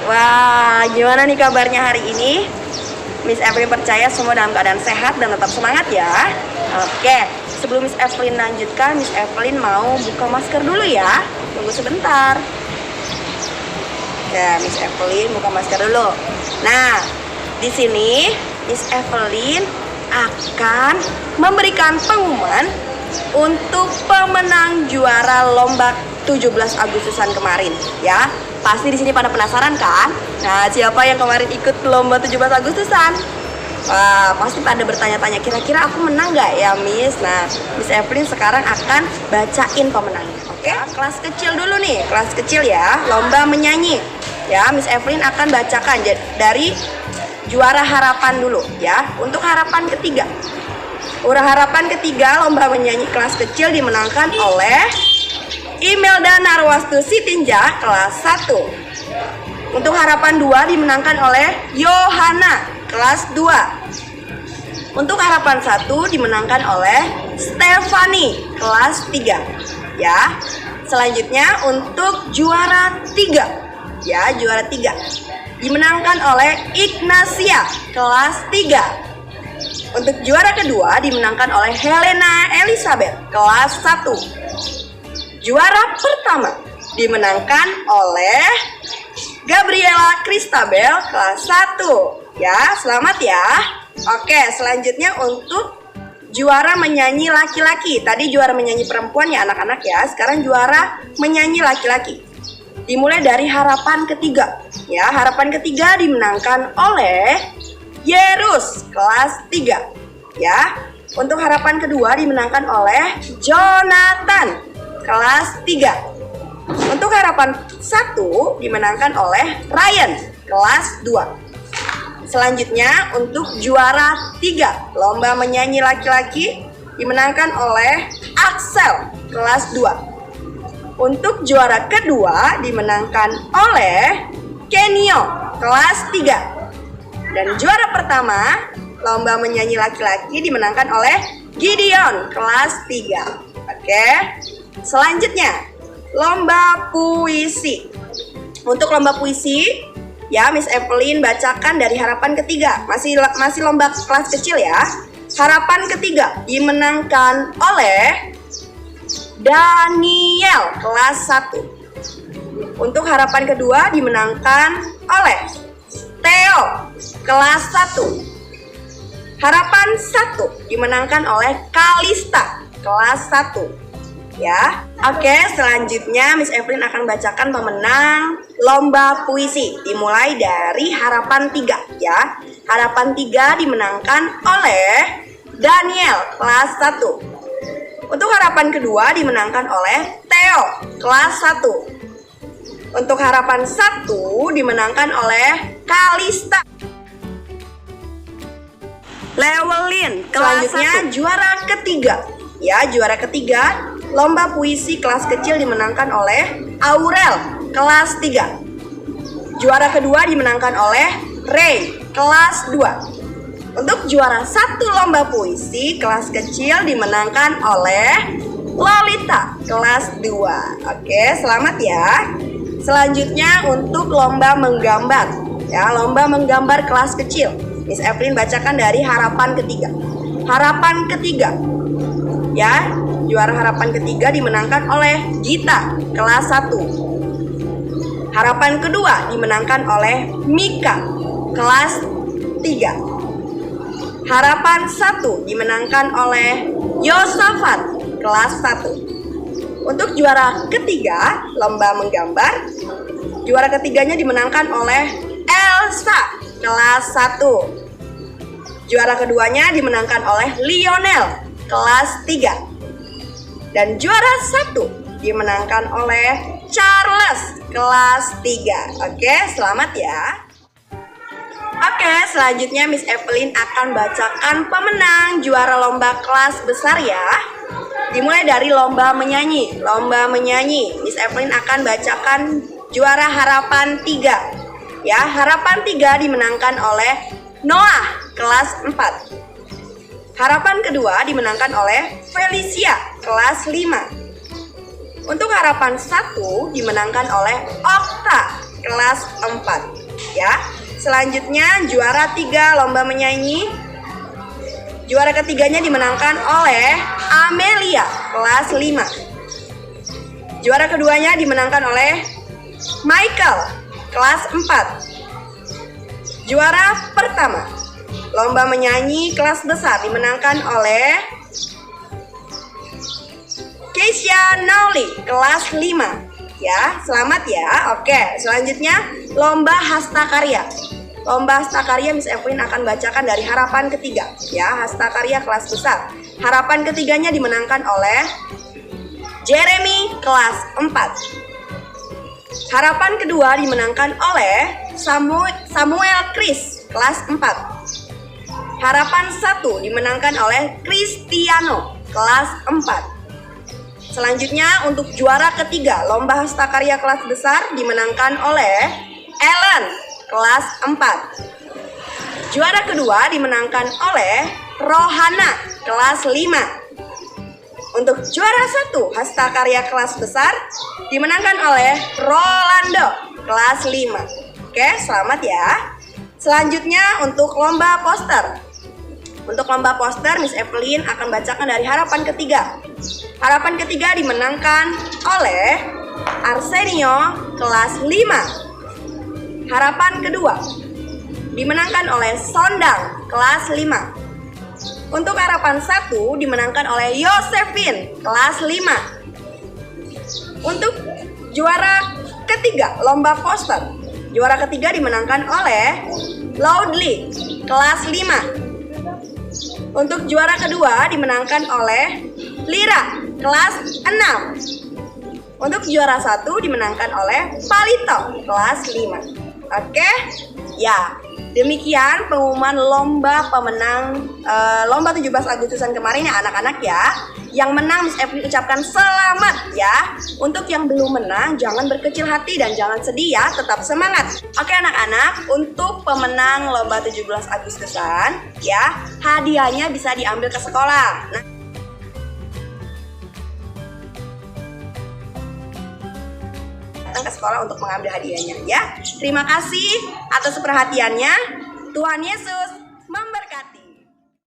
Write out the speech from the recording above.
Wah, gimana nih kabarnya hari ini? Miss Evelyn percaya semua dalam keadaan sehat dan tetap semangat ya. Oke, sebelum Miss Evelyn lanjutkan, Miss Evelyn mau buka masker dulu ya. Tunggu sebentar. Ya, Miss Evelyn buka masker dulu. Nah, di sini Miss Evelyn akan memberikan pengumuman untuk pemenang juara lomba 17 Agustusan kemarin ya. Pasti di sini pada penasaran kan? Nah, siapa yang kemarin ikut lomba 17 Agustusan? Wah, pasti pada bertanya-tanya, kira-kira aku menang nggak ya, Miss? Nah, Miss Evelyn sekarang akan bacain pemenangnya. Oke, kelas kecil dulu nih, kelas kecil ya, lomba menyanyi. Ya, Miss Evelyn akan bacakan dari juara harapan dulu ya. Untuk harapan ketiga, harapan ketiga lomba menyanyi kelas kecil dimenangkan oleh Imelda Narwastu Sitinja kelas 1. Untuk harapan 2 dimenangkan oleh Yohana kelas 2. Untuk harapan 1 dimenangkan oleh Stefani kelas 3. Ya. Selanjutnya untuk juara 3. Ya, juara 3 dimenangkan oleh Ignacia kelas 3. Untuk juara kedua dimenangkan oleh Helena Elizabeth kelas 1. Juara pertama dimenangkan oleh Gabriela Christabel kelas 1. Ya, selamat ya. Oke, selanjutnya untuk juara menyanyi laki-laki. Tadi juara menyanyi perempuan ya anak-anak ya. Sekarang juara menyanyi laki-laki. Dimulai dari harapan ketiga. Ya, harapan ketiga dimenangkan oleh Yerus kelas 3. Ya. Untuk harapan kedua dimenangkan oleh Jonathan kelas 3. Untuk harapan 1 dimenangkan oleh Ryan kelas 2. Selanjutnya untuk juara 3 lomba menyanyi laki-laki dimenangkan oleh Axel kelas 2. Untuk juara kedua dimenangkan oleh Kenyo kelas 3. Dan juara pertama lomba menyanyi laki-laki dimenangkan oleh Gideon kelas 3. Oke. Selanjutnya, lomba puisi. Untuk lomba puisi, ya Miss Evelyn bacakan dari harapan ketiga. Masih lomba kelas kecil ya. Harapan ketiga dimenangkan oleh Daniel kelas 1. Untuk harapan kedua dimenangkan oleh Theo kelas 1. Harapan 1 dimenangkan oleh Kalista kelas 1. Ya, oke. Selanjutnya Miss Evelyn akan bacakan pemenang lomba puisi. Dimulai dari harapan 3 ya. Harapan 3 dimenangkan oleh Daniel kelas 1. Untuk harapan kedua dimenangkan oleh Theo kelas 1. Untuk harapan 1 dimenangkan oleh Kalista. Lewelin. Selanjutnya juara ketiga. Ya, juara ketiga lomba puisi kelas kecil dimenangkan oleh Aurel kelas 3. Juara kedua dimenangkan oleh Ray kelas 2. Untuk juara 1 lomba puisi kelas kecil dimenangkan oleh Lolita kelas 2. Oke, selamat ya. Selanjutnya untuk lomba menggambar. Ya, lomba menggambar kelas kecil. Miss Evelyn bacakan dari harapan ketiga. Harapan ketiga. Ya, juara harapan ketiga dimenangkan oleh Gita kelas 1. Harapan kedua dimenangkan oleh Mika kelas 3. Harapan 1 dimenangkan oleh Yosafat kelas 1. Untuk juara ketiga lomba menggambar, juara ketiganya dimenangkan oleh Elsa kelas 1. Juara keduanya dimenangkan oleh Lionel kelas 3. Dan juara 1 dimenangkan oleh Charles kelas 3. Oke, selamat ya. Oke, selanjutnya Miss Evelyn akan bacakan pemenang juara lomba kelas besar ya. Dimulai dari lomba menyanyi. Lomba menyanyi, Miss Evelyn akan bacakan juara harapan 3. Ya, harapan 3 dimenangkan oleh Noah kelas 4. Harapan kedua dimenangkan oleh Felicia kelas 5. Untuk harapan 1 dimenangkan oleh Okta kelas 4 ya. Selanjutnya juara 3 lomba menyanyi. Juara ketiganya dimenangkan oleh Amelia kelas 5. Juara keduanya dimenangkan oleh Michael kelas 4. Juara pertama lomba menyanyi kelas besar dimenangkan oleh Keisha Nauli kelas 5 ya. Selamat ya. Oke, selanjutnya lomba hasta karya. Lomba hasta karya Miss Evelyn akan bacakan dari harapan ketiga ya, hasta karya kelas besar. Harapan ketiganya dimenangkan oleh Jeremy kelas 4. Harapan kedua dimenangkan oleh Samuel Chris kelas 4. Harapan 1 dimenangkan oleh Cristiano kelas 4. Selanjutnya untuk juara ketiga lomba hasta karya kelas besar dimenangkan oleh Ellen kelas 4. Juara kedua dimenangkan oleh Rohana kelas 5. Untuk juara 1 hasta karya kelas besar dimenangkan oleh Rolando kelas 5. Oke, selamat ya. Selanjutnya untuk lomba poster. Untuk lomba poster Miss Evelyn akan bacakan dari harapan ketiga. Harapan ketiga dimenangkan oleh Arsenio kelas 5. Harapan kedua dimenangkan oleh Sondang kelas 5. Untuk harapan 1 dimenangkan oleh Yosefin kelas 5. Untuk juara ketiga lomba poster, juara ketiga dimenangkan oleh Loudly kelas 5. Untuk juara kedua dimenangkan oleh Lira kelas 6. Untuk juara 1 dimenangkan oleh Palito kelas 5. Oke, ya demikian pengumuman lomba pemenang lomba 17 Agustusan kemarin ya anak-anak ya. Yang menang Miss Evelyn ucapkan selamat ya. Untuk yang belum menang jangan berkecil hati dan jangan sedih ya, tetap semangat. Oke anak-anak, untuk pemenang lomba 17 Agustusan ya, hadiahnya bisa diambil ke sekolah. Datang ke sekolah untuk mengambil hadiahnya ya. Terima kasih atas perhatiannya. Tuhan Yesus